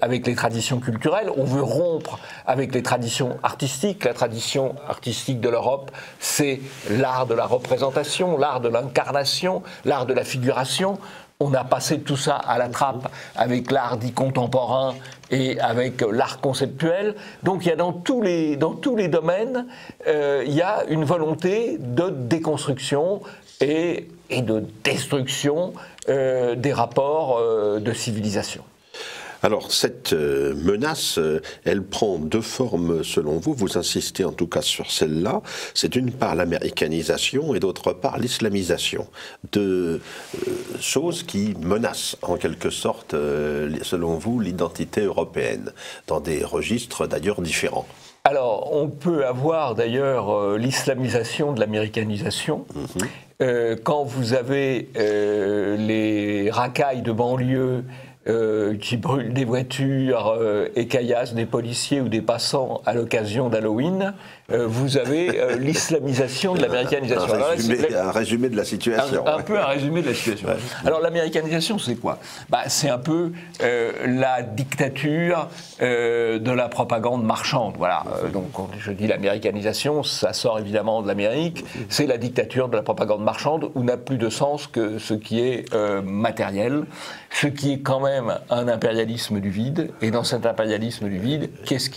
avec les traditions culturelles, on veut rompre avec les traditions artistiques. La tradition artistique de l'Europe, c'est l'art de la représentation, l'art de l'incarnation, l'art de la figuration. On a passé tout ça à la trappe avec l'art dit contemporain et avec l'art conceptuel. Donc il y a dans tous les domaines, il y a une volonté de déconstruction et de destruction des rapports de civilisation. Alors, cette menace, elle prend 2 formes selon vous. Vous insistez en tout cas sur celle-là. C'est d'une part l'américanisation et d'autre part l'islamisation. 2 choses qui menacent en quelque sorte, selon vous, l'identité européenne, dans des registres d'ailleurs différents. Alors, on peut avoir d'ailleurs l'islamisation de l'américanisation. Quand vous avez les racailles de banlieue qui brûlent des voitures et caillassent des policiers ou des passants à l'occasion d'Halloween, vous avez l'islamisation de l'américanisation. Un résumé de la situation. Un peu un résumé de la situation. Ouais. Alors l'américanisation, c'est quoi ? C'est un peu la dictature de la propagande marchande. Voilà. Donc quand je dis l'américanisation, ça sort évidemment de l'Amérique. C'est la dictature de la propagande marchande où n'a plus de sens que ce qui est matériel, ce qui est quand même un impérialisme du vide. Et dans cet impérialisme du vide, qu'est-ce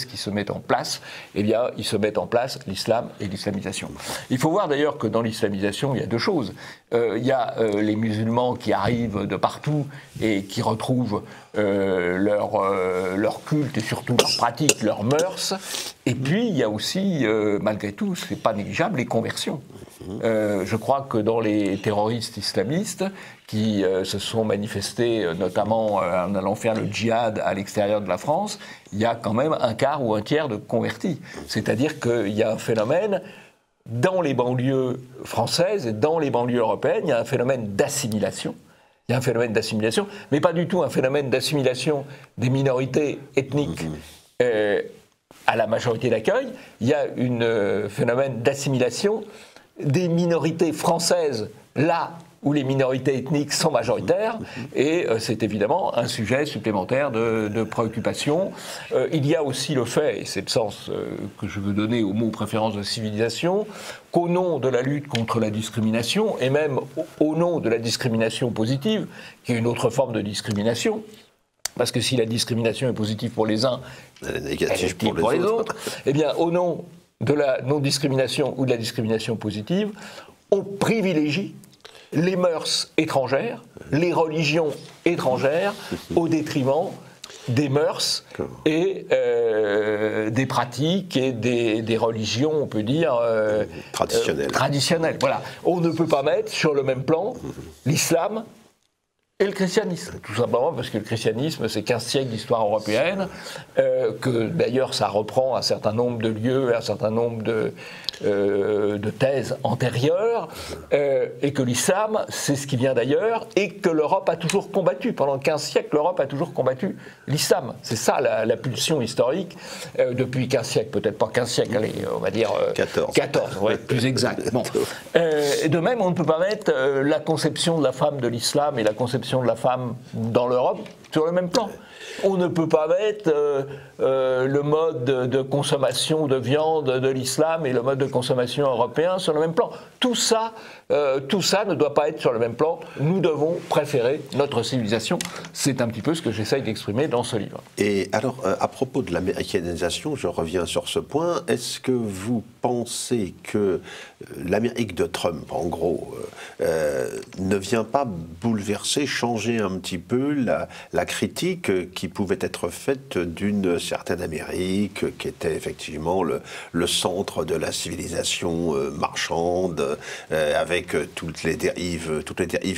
qui se met en place ? Eh bien, il se met en place l'islam et l'islamisation. Il faut voir d'ailleurs que dans l'islamisation, il y a 2 choses. Il y a les musulmans qui arrivent de partout et qui retrouvent leur culte et surtout leurs pratiques, leurs mœurs. Et puis, il y a aussi, malgré tout, c'est pas négligeable, les conversions. Je crois que dans les terroristes islamistes qui se sont manifestés, notamment en allant faire le djihad à l'extérieur de la France, il y a quand même 1/4 ou 1/3 de convertis. C'est-à-dire qu'il y a un phénomène dans les banlieues françaises et dans les banlieues européennes, il y a un phénomène d'assimilation. Il y a un phénomène d'assimilation, mais pas du tout un phénomène d'assimilation des minorités ethniques à la majorité d'accueil. Il y a un phénomène d'assimilation des minorités françaises là où les minorités ethniques sont majoritaires, et c'est évidemment un sujet supplémentaire de préoccupation. Il y a aussi le fait, et c'est le sens que je veux donner au mot préférence de civilisation, qu'au nom de la lutte contre la discrimination, et même au nom de la discrimination positive, qui est une autre forme de discrimination, parce que si la discrimination est positive pour les uns, elle est négative négative pour les autres, eh bien au nom de la non-discrimination ou de la discrimination positive, on privilégie les mœurs étrangères, les religions étrangères, au détriment des mœurs et des pratiques et des religions, on peut dire, traditionnelles. Voilà. On ne peut pas mettre sur le même plan l'islam et le christianisme, tout simplement parce que le christianisme, c'est 15 siècles d'histoire européenne, que d'ailleurs ça reprend un certain nombre de lieux, un certain nombre de thèses antérieures, et que l'islam, c'est ce qui vient d'ailleurs, et que l'Europe a toujours combattu. Pendant 15 siècles, l'Europe a toujours combattu l'islam. C'est ça la pulsion historique, depuis 15 siècles, peut-être pas 15 siècles, allez, on va dire 14. 14, ouais, plus exact. Bon. De même, on ne peut pas mettre la conception de la femme de l'islam et la conception de la femme dans l'Europe sur le même plan. On ne peut pas mettre le mode de consommation de viande de l'islam et le mode de consommation européen sur le même plan. Tout ça ne doit pas être sur le même plan. Nous devons préférer notre civilisation. C'est un petit peu ce que j'essaye d'exprimer dans ce livre. Et alors, à propos de l'américanisation, je reviens sur ce point. Est-ce que vous pensez que l'Amérique de Trump, en gros, ne vient pas bouleverser, changer un petit peu la critique qui pouvait être faite d'une certaine Amérique, qui était effectivement le centre de la civilisation marchande, avec toutes les dérives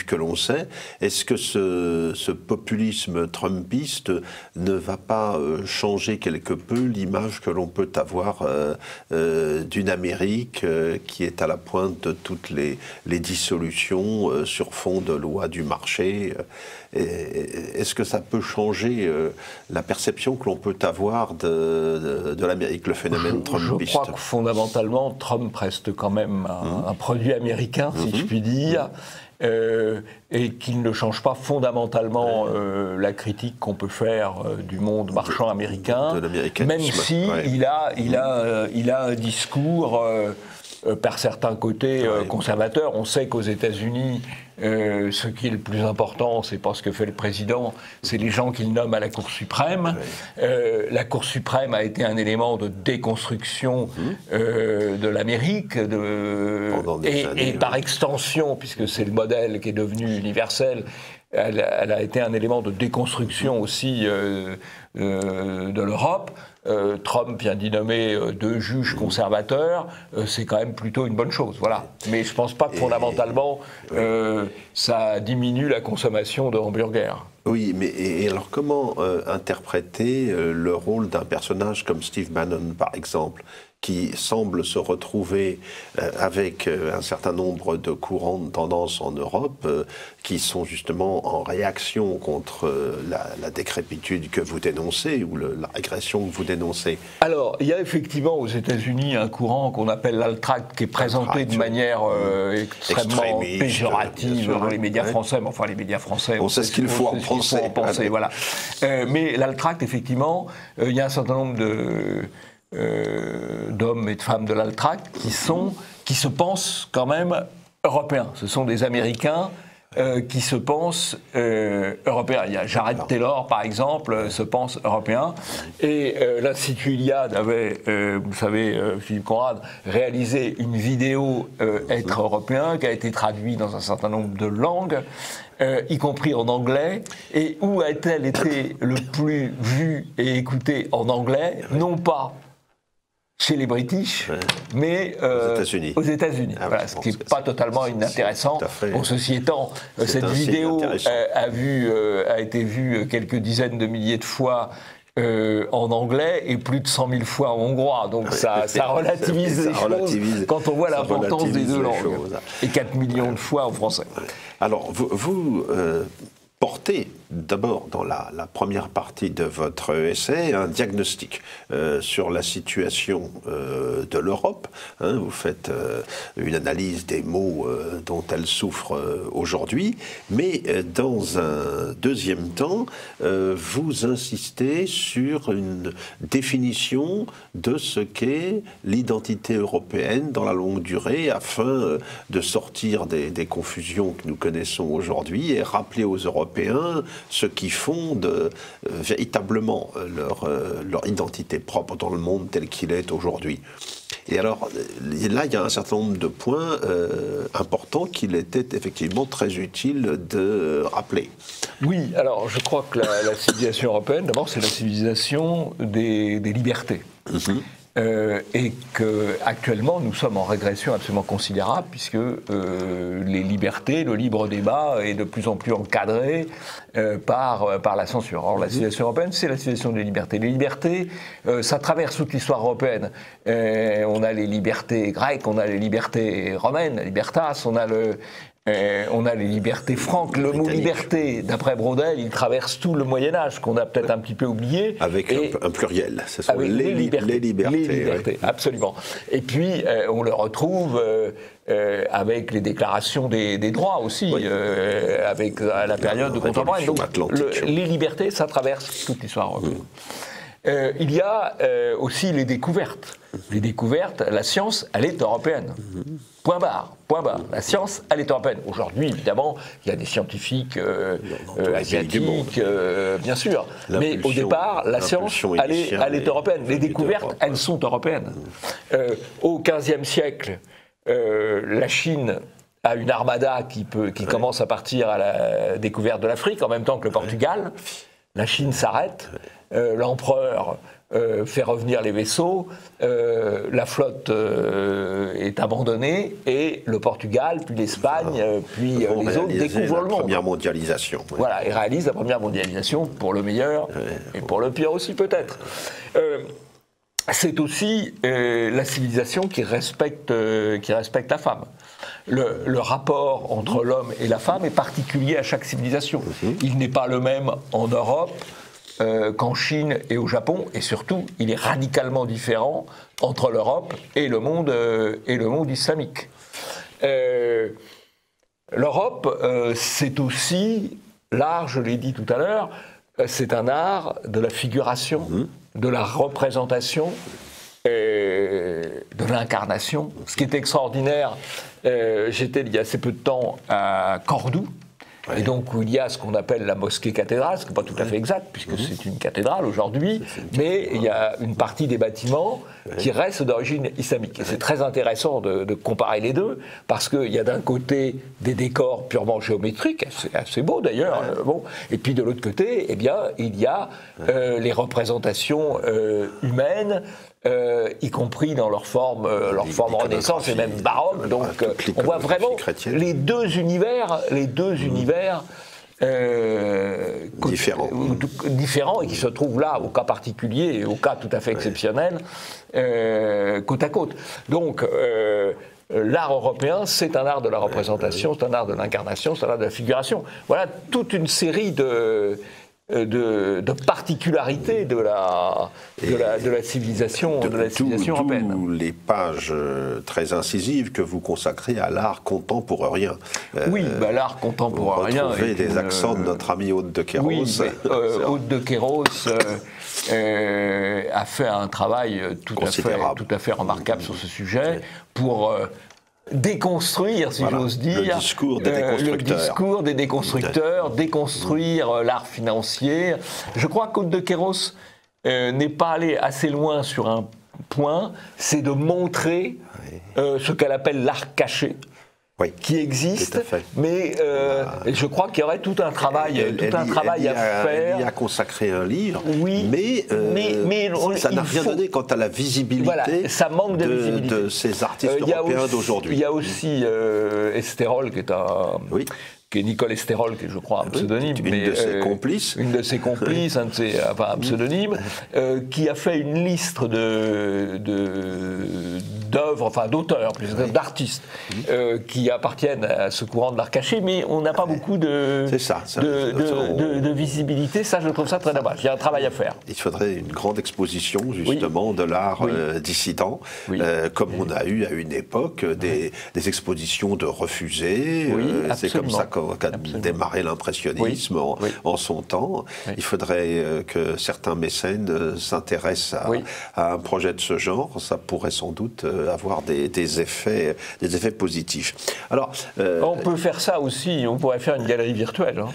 que l'on sait? Est-ce que ce populisme trumpiste ne va pas changer quelque peu l'image que l'on peut avoir d'une Amérique qui est à la pointe de toutes les dissolutions sur fond de loi du marché? Est-ce que ça peut changer la perception que l'on peut avoir de l'Amérique, le phénomène trumpiste? Je crois que fondamentalement, Trump reste quand même un produit américain, si je puis dire, et qu'il ne change pas fondamentalement la critique qu'on peut faire du monde marchand américain, même si il a un discours par certains côtés conservateurs. On sait qu'aux États-Unis, ce qui est le plus important, c'est pas ce que fait le président, c'est les gens qu'il nomme à la Cour suprême. La Cour suprême a été un élément de déconstruction de l'Amérique, et par extension, puisque c'est le modèle qui est devenu universel, elle a été un élément de déconstruction aussi de l'Europe. Trump vient d'y nommer 2 juges conservateurs, c'est quand même plutôt une bonne chose, voilà. Mais je ne pense pas que fondamentalement ça diminue la consommation de hamburgers. Oui, mais et alors comment interpréter le rôle d'un personnage comme Steve Bannon, par exemple, qui semble se retrouver avec un certain nombre de courants de tendance en Europe qui sont justement en réaction contre la décrépitude que vous dénoncez ou la régression que vous dénoncez? Alors, il y a effectivement aux États-Unis un courant qu'on appelle l'alt-right qui est présenté de manière extrêmement péjorative dans les médias français, mais enfin les médias français, on sait ce qu'il faut en penser. Voilà. Mais l'alt-right, effectivement, il y a un certain nombre d'hommes et de femmes de l'alt-right qui se pensent quand même européens. Ce sont des Américains qui se pensent européens. Il y a Jared Taylor, par exemple, se pense européen. Et l'Institut Iliade avait, vous savez, Philippe Conrad, réalisé une vidéo Être européen, qui a été traduite dans un certain nombre de langues, y compris en anglais. Et où a-t-elle été le plus vue et écoutée en anglais? Non pas chez les British, mais aux États-Unis. Voilà, ce qui n'est pas totalement inintéressant. Bon, ceci étant, cette vidéo a été vue quelques dizaines de milliers de fois en anglais et plus de 100 000 fois en hongrois. Donc ça relativise les choses quand on voit l'importance des 2 langues. Et 4 millions de fois en français. Alors, vous apporté d'abord dans la première partie de votre essai un diagnostic sur la situation de l'Europe. Hein, vous faites une analyse des maux dont elle souffre aujourd'hui, mais dans un deuxième temps, vous insistez sur une définition de ce qu'est l'identité européenne dans la longue durée afin de sortir des confusions que nous connaissons aujourd'hui et rappeler aux Européens ce qui fonde véritablement leur identité propre dans le monde tel qu'il est aujourd'hui. Et alors, là, il y a un certain nombre de points importants qu'il était effectivement très utile de rappeler. Oui, alors je crois que la civilisation européenne, d'abord, c'est la civilisation des libertés. Et qu'actuellement, nous sommes en régression absolument considérable, puisque les libertés, le libre débat est de plus en plus encadré par la censure. Alors la civilisation européenne, c'est la civilisation des libertés. Les libertés, ça traverse toute l'histoire européenne. On a les libertés grecques, on a les libertés romaines, la libertas, on a les libertés franques. Le mot liberté, d'après Braudel, il traverse tout le Moyen-Âge, qu'on a peut-être un petit peu oublié. Avec un pluriel, ce sont les libertés. Les libertés, oui. Absolument. Et puis, on le retrouve avec les déclarations des droits aussi, oui. Avec la période contemporaine. Donc, les libertés, ça traverse toute l'histoire européenne. Il y a aussi les découvertes. Les découvertes, la science, elle est européenne. Point barre, point barre. La science, elle est européenne. Aujourd'hui, évidemment, il y a des scientifiques asiatiques, bien sûr. Mais au départ, la science, elle est européenne. Les découvertes, elles sont européennes. Au XVe siècle, la Chine a une armada qui commence à partir à la découverte de l'Afrique, en même temps que le Portugal. La Chine s'arrête. L'empereur fait revenir les vaisseaux, la flotte est abandonnée et le Portugal, puis l'Espagne, puis les autres découvrent le monde. La première mondialisation. Oui. Voilà, et réalisent la première mondialisation pour le meilleur et pour le pire aussi peut-être. C'est aussi la civilisation qui respecte la femme. Le rapport entre l'homme et la femme est particulier à chaque civilisation. Il n'est pas le même en Europe qu'en Chine et au Japon, et surtout, il est radicalement différent entre l'Europe et le monde islamique. L'Europe, c'est aussi l'art, je l'ai dit tout à l'heure, c'est un art de la figuration, de la représentation, de l'incarnation. Ce qui est extraordinaire, j'étais il y a assez peu de temps à Cordoue, et donc où il y a ce qu'on appelle la mosquée cathédrale, ce qui n'est pas tout à fait exact, puisque c'est une cathédrale aujourd'hui, mais il y a une partie des bâtiments qui reste d'origine islamique. Et c'est très intéressant de comparer les deux, parce qu'il y a d'un côté des décors purement géométriques, assez beaux d'ailleurs, bon, et puis de l'autre côté, eh bien, il y a les représentations humaines, y compris dans leur forme Renaissance et même baroque. Donc on voit vraiment les deux univers différents et qui se trouvent là, au cas particulier et au cas tout à fait exceptionnel, côte à côte. Donc l'art européen, c'est un art de la représentation, c'est un art de l'incarnation, c'est un art de la figuration. Voilà toute une série de particularités de la civilisation européenne. D'où les pages très incisives que vous consacrez à l'art contemporain. Oui, l'art contemporain. Vous retrouvez des accents de notre ami Aude de Kéros. Oui, Aude de Kéros a fait un travail tout à fait remarquable sur ce sujet pour déconstruire, si j'ose dire, le discours des déconstructeurs, déconstruire l'art financier. Je crois qu'Aude de Kéros n'est pas allé assez loin sur un point, c'est de montrer ce qu'elle appelle l'art caché. Qui existe, mais je crois qu'il y aurait tout un travail, à faire. Elle y a consacré un livre, oui, mais ça n'a rien donné quant à la visibilité, ça manque de ces artistes européens d'aujourd'hui. Il y a aussi Estérol, qui est Nicole Estérol, qui est, je crois, un pseudonyme. Une de ses complices. Une de ses complices, un pseudonyme, qui a fait une liste d'œuvres, enfin d'auteurs, d'artistes, qui appartiennent à ce courant de l'art caché, mais on n'a pas beaucoup de visibilité. Ça, je trouve ça très dommage. Il y a un travail à faire. Il faudrait une grande exposition, justement, de l'art dissident, comme on a eu à une époque des expositions de refusés. C'est comme ça qu'a démarré l'impressionnisme en son temps. Il faudrait que certains mécènes s'intéressent à un projet de ce genre. Ça pourrait sans doute avoir des effets positifs. Alors, on peut faire ça aussi. On pourrait faire une galerie virtuelle. Hein.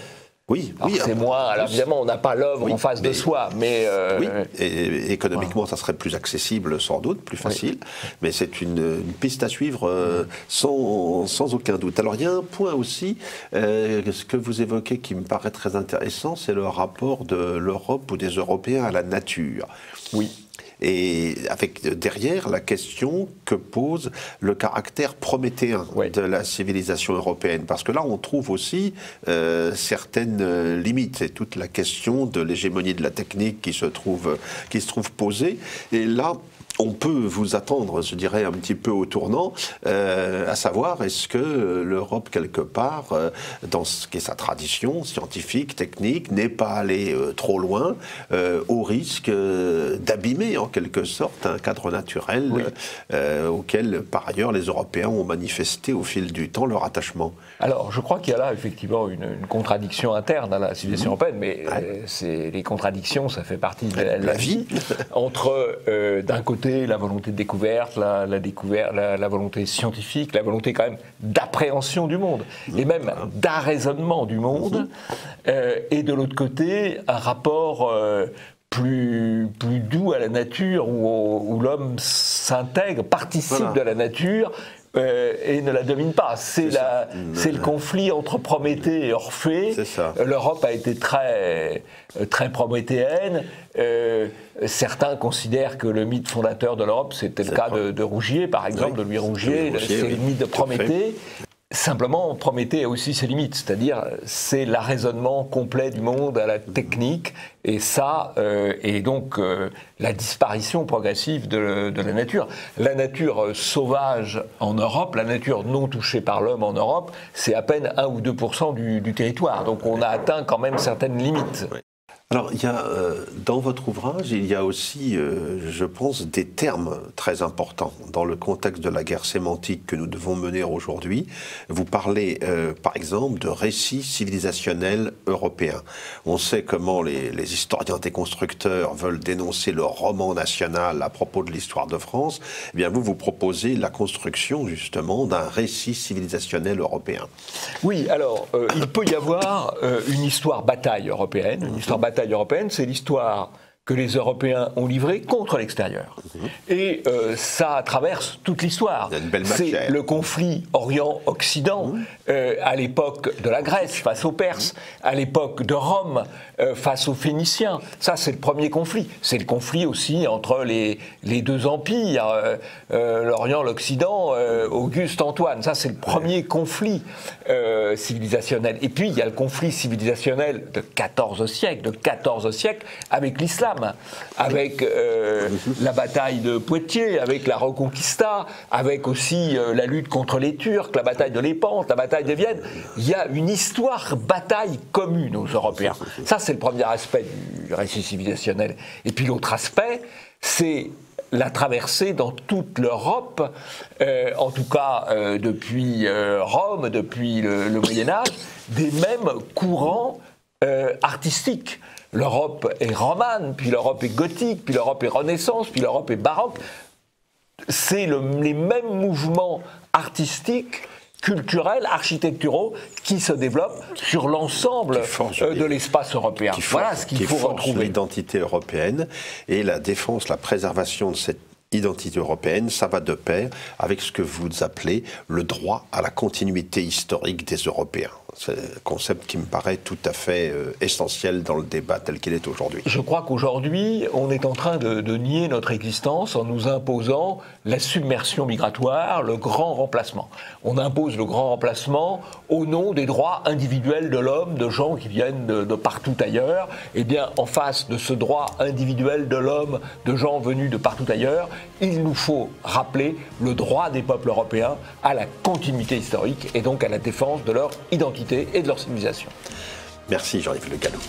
Oui. C'est moins. Alors évidemment, on n'a pas l'œuvre en face de soi, mais et économiquement, ça serait plus accessible, sans doute, plus facile. Mais c'est une piste à suivre sans aucun doute. Alors il y a un point aussi, ce que vous évoquez, qui me paraît très intéressant, c'est le rapport de l'Europe ou des Européens à la nature. Oui. Et avec derrière la question que pose le caractère prométhéen de la civilisation européenne. Parce que là, on trouve aussi certaines limites. C'est toute la question de l'hégémonie de la technique qui se trouve posée. Et là, on peut vous attendre, je dirais, un petit peu au tournant, à savoir, est-ce que l'Europe, quelque part, dans ce qui est sa tradition scientifique, technique, n'est pas allée trop loin, au risque d'abîmer, en quelque sorte, un cadre naturel auquel, par ailleurs, les Européens ont manifesté au fil du temps leur attachement? Alors, je crois qu'il y a là, effectivement, une contradiction interne à la civilisation européenne, mais les contradictions, ça fait partie de la vie, entre, d'un côté, la volonté de découverte, la volonté scientifique, la volonté quand même d'appréhension du monde, et même d'arraisonnement du monde, et de l'autre côté, un rapport plus doux à la nature, où l'homme s'intègre, participe de la nature, et ne la domine pas. C'est le conflit entre Prométhée et Orphée. L'Europe a été très prométhéenne. Certains considèrent que le mythe fondateur de l'Europe, c'était le cas de Rougier, par exemple, de Louis Rougier, c'est le mythe de Prométhée. Simplement, Prométhée a aussi ses limites, c'est-à-dire c'est l'arraisonnement complet du monde à la technique, et ça, et donc la disparition progressive de la nature. La nature sauvage en Europe, la nature non touchée par l'homme en Europe, c'est à peine 1 ou 2% du territoire, donc on a atteint quand même certaines limites. Alors, il y a, dans votre ouvrage, il y a aussi, je pense, des termes très importants dans le contexte de la guerre sémantique que nous devons mener aujourd'hui. Vous parlez, par exemple, de récits civilisationnels européens. On sait comment les historiens déconstructeurs veulent dénoncer le roman national à propos de l'histoire de France. Eh bien, vous proposez la construction, justement, d'un récit civilisationnel européen. Oui, alors, il peut y avoir une histoire bataille européenne, une histoire bataille européenne, c'est l'histoire que les Européens ont livrée contre l'extérieur. Et ça traverse toute l'histoire. C'est le conflit Orient-Occident, à l'époque de la Grèce face aux Perses, à l'époque de Rome face aux Phéniciens. Ça, c'est le premier conflit. C'est le conflit aussi entre les deux empires, l'Orient, l'Occident, Auguste, Antoine. Ça, c'est le premier conflit civilisationnel. Et puis, il y a le conflit civilisationnel de 14 siècles avec l'islam, avec la bataille de Poitiers, avec la Reconquista, avec aussi la lutte contre les Turcs, la bataille de Lépante, la bataille de Vienne. Il y a une histoire bataille commune aux Européens. Ça, c'est le premier aspect du récit civilisationnel. Et puis l'autre aspect, c'est la traversée dans toute l'Europe, en tout cas depuis Rome, depuis le Moyen-Âge, des mêmes courants artistiques. L'Europe est romane, puis l'Europe est gothique, puis l'Europe est renaissance, puis l'Europe est baroque. C'est les mêmes mouvements artistiques, culturels, architecturaux qui se développent sur l'ensemble de l'espace européen. Voilà ce qu'il faut retrouver. L'identité européenne et la défense, la préservation de cette identité européenne, ça va de pair avec ce que vous appelez le droit à la continuité historique des Européens. C'est un concept qui me paraît tout à fait essentiel dans le débat tel qu'il est aujourd'hui. Je crois qu'aujourd'hui, on est en train de nier notre existence en nous imposant la submersion migratoire, le grand remplacement. On impose le grand remplacement au nom des droits individuels de l'homme, de gens qui viennent de partout ailleurs. Eh bien, en face de ce droit individuel de l'homme, de gens venus de partout ailleurs, il nous faut rappeler le droit des peuples européens à la continuité historique et donc à la défense de leur identité et de leur civilisation. Merci Jean-Yves Le Gallou.